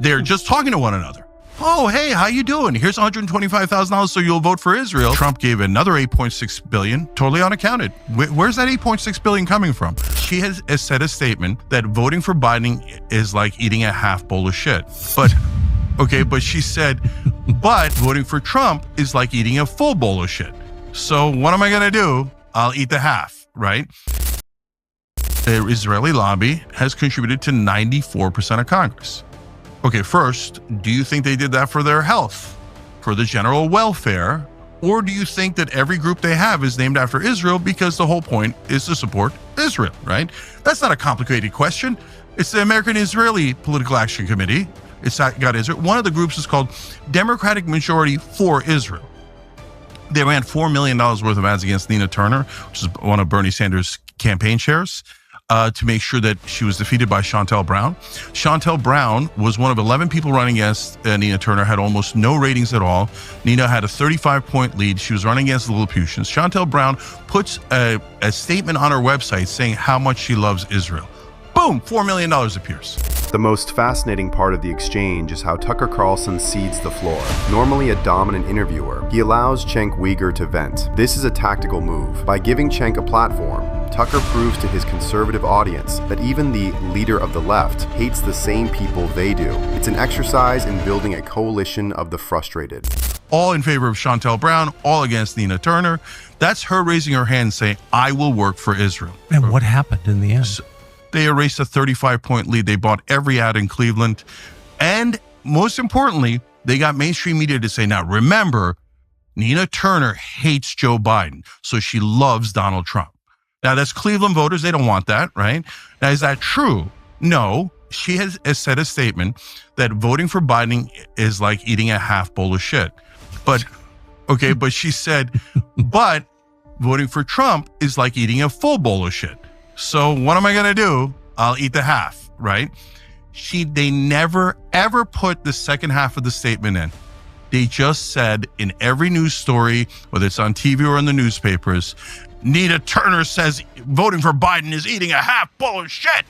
They're just talking to one another. Oh, hey, how you doing? Here's $125,000 so you'll vote for Israel. Trump gave another $8.6 billion, totally unaccounted. Where's that $8.6 billion coming from? She has said a statement that voting for Biden is like eating a half bowl of shit. But she said, but voting for Trump is like eating a full bowl of shit. So what am I going to do? I'll eat the half, right? The Israeli lobby has contributed to 94% of Congress. Okay, first, do you think they did that for their health, for the general welfare, or do you think that every group they have is named after Israel because the whole point is to support Israel, right? That's not a complicated question. It's the American Israeli Political Action Committee. It's got Israel. One of the groups is called Democratic Majority for Israel. They ran $4 million worth of ads against Nina Turner, which is one of Bernie Sanders' campaign chairs, to make sure that she was defeated by Shontel Brown. Shontel Brown was one of 11 people running against Nina Turner, had almost no ratings at all. Nina had a 35-point lead. She was running against the Lilliputians. Shontel Brown puts a statement on her website saying how much she loves Israel. Boom, $4 million appears. The most fascinating part of the exchange is how Tucker Carlson cedes the floor. Normally a dominant interviewer, he allows Cenk Uygur to vent. This is a tactical move. By giving Cenk a platform, Tucker proves to his conservative audience that even the leader of the left hates the same people they do. It's an exercise in building a coalition of the frustrated. All in favor of Shontel Brown, all against Nina Turner. That's her raising her hand saying, I will work for Israel. And what happened in the end? So they erased a 35-point lead. They bought every ad in Cleveland. And most importantly, they got mainstream media to say, now remember, Nina Turner hates Joe Biden, so she loves Donald Trump. Now, that's Cleveland voters. They don't want that, right? Now, is that true? No. She has said a statement that voting for Biden is like eating a half bowl of shit. But she said, but voting for Trump is like eating a full bowl of shit. So what am I going to do? I'll eat the half, right? They never, ever put the second half of the statement in. They just said in every news story, whether it's on TV or in the newspapers, Nina Turner says voting for Biden is eating a half bowl of shit.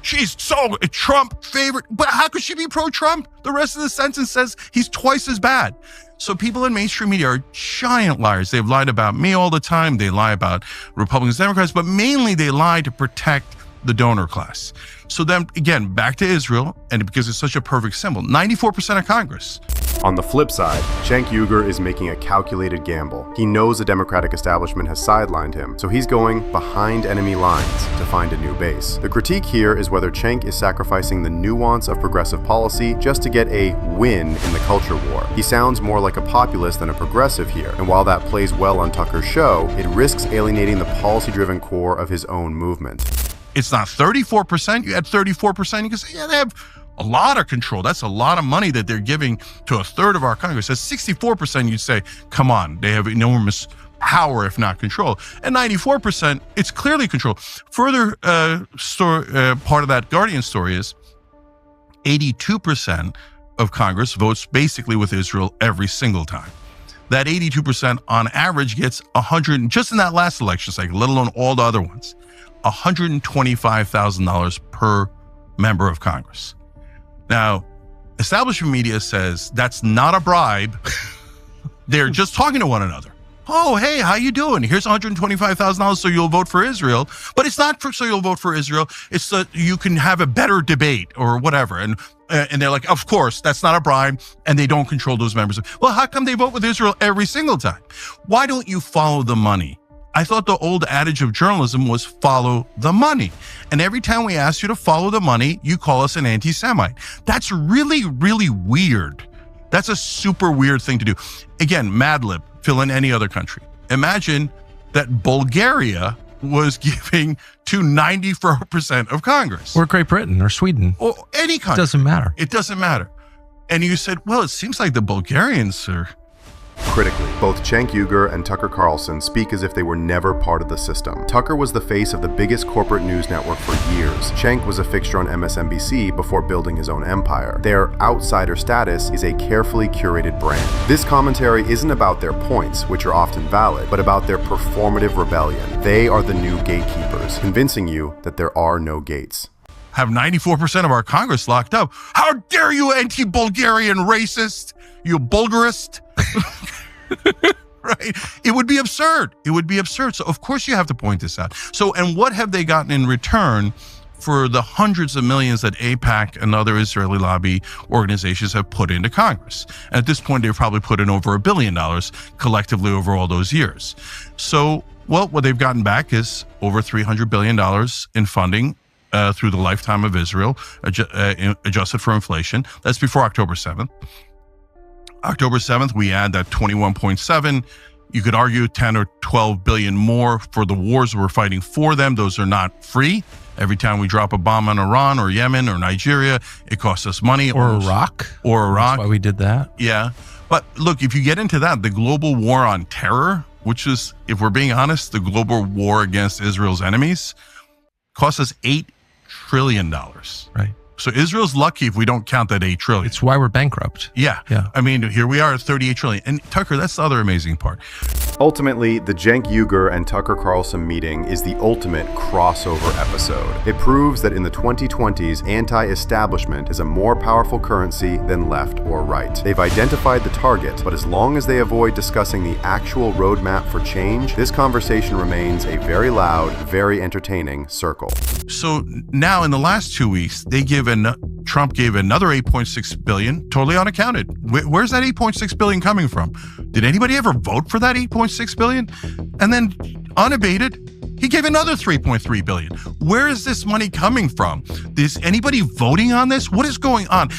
She's so a Trump favorite. But how could she be pro-Trump? The rest of the sentence says he's twice as bad. So people in mainstream media are giant liars. They've lied about me all the time. They lie about Republicans, Democrats, but mainly they lie to protect the donor class. So then, again, back to Israel, and because it's such a perfect symbol, 94% of Congress. On the flip side, Cenk Uygur is making a calculated gamble. He knows the Democratic establishment has sidelined him, so he's going behind enemy lines to find a new base. The critique here is whether Cenk is sacrificing the nuance of progressive policy just to get a win in the culture war. He sounds more like a populist than a progressive here, and while that plays well on Tucker's show, it risks alienating the policy-driven core of his own movement. It's not 34%. You add 34%, you can say, yeah, they have a lot of control. That's a lot of money that they're giving to a third of our Congress. At 64%, you'd say, come on, they have enormous power, if not control. At 94%, it's clearly control. Further part of that Guardian story is 82% of Congress votes basically with Israel every single time. That 82% on average gets 100, just in that last election cycle, let alone all the other ones, $125,000 per member of Congress. Now, establishment media says that's not a bribe. They're just talking to one another. Oh, hey, how you doing? Here's $125,000 so you'll vote for Israel. But it's not so you'll vote for Israel. It's so you can have a better debate or whatever. And they're like, of course, that's not a bribe. And they don't control those members. Well, how come they vote with Israel every single time? Why don't you follow the money? I thought the old adage of journalism was follow the money. And every time we ask you to follow the money, you call us an anti-Semite. That's really, really weird. That's a super weird thing to do. Again, Mad Lib, fill in any other country. Imagine that Bulgaria was giving to 94% of Congress. Or Great Britain or Sweden. Or any country. It doesn't matter. It doesn't matter. And you said, well, it seems like the Bulgarians are... Critically, both Cenk Uygur and Tucker Carlson speak as if they were never part of the system. Tucker was the face of the biggest corporate news network for years. Cenk was a fixture on MSNBC before building his own empire. Their outsider status is a carefully curated brand. This commentary isn't about their points, which are often valid, but about their performative rebellion. They are the new gatekeepers, convincing you that there are no gates. Have 94% of our Congress locked up. How dare dare you, anti-Bulgarian racist, you Bulgarist. Right? It would be absurd. It would be absurd. So of course you have to point this out. So, and what have they gotten in return for the hundreds of millions that AIPAC and other Israeli lobby organizations have put into Congress? And at this point, they've probably put in over $1 billion collectively over all those years. So, well, what they've gotten back is over $300 billion in funding through the lifetime of Israel, adjusted for inflation. That's before October 7th. October 7th, we add that 21.7. You could argue 10 or 12 billion more for the wars we're fighting for them. Those are not free. Every time we drop a bomb on Iran or Yemen or Nigeria, it costs us money. Or Iraq. Or Iraq. That's why we did that. Yeah. But look, if you get into that, the global war on terror, which is, if we're being honest, the global war against Israel's enemies, costs us $8 trillion. Right. So Israel's lucky if we don't count that 8 trillion. It's why we're bankrupt. Yeah. I mean, here we are at 38 trillion. And Tucker, that's the other amazing part. Ultimately, the Cenk Uygur and Tucker Carlson meeting is the ultimate crossover episode. It proves that in the 2020s, anti-establishment is a more powerful currency than left or right. They've identified the target, but as long as they avoid discussing the actual roadmap for change, this conversation remains a very loud, very entertaining circle. So now in the last 2 weeks, Trump gave another $8.6 billion, totally unaccounted. Where's that $8.6 billion coming from? Did anybody ever vote for that $8.6 billion? And then unabated, he gave another $3.3 billion. Where is this money coming from? Is anybody voting on this? What is going on?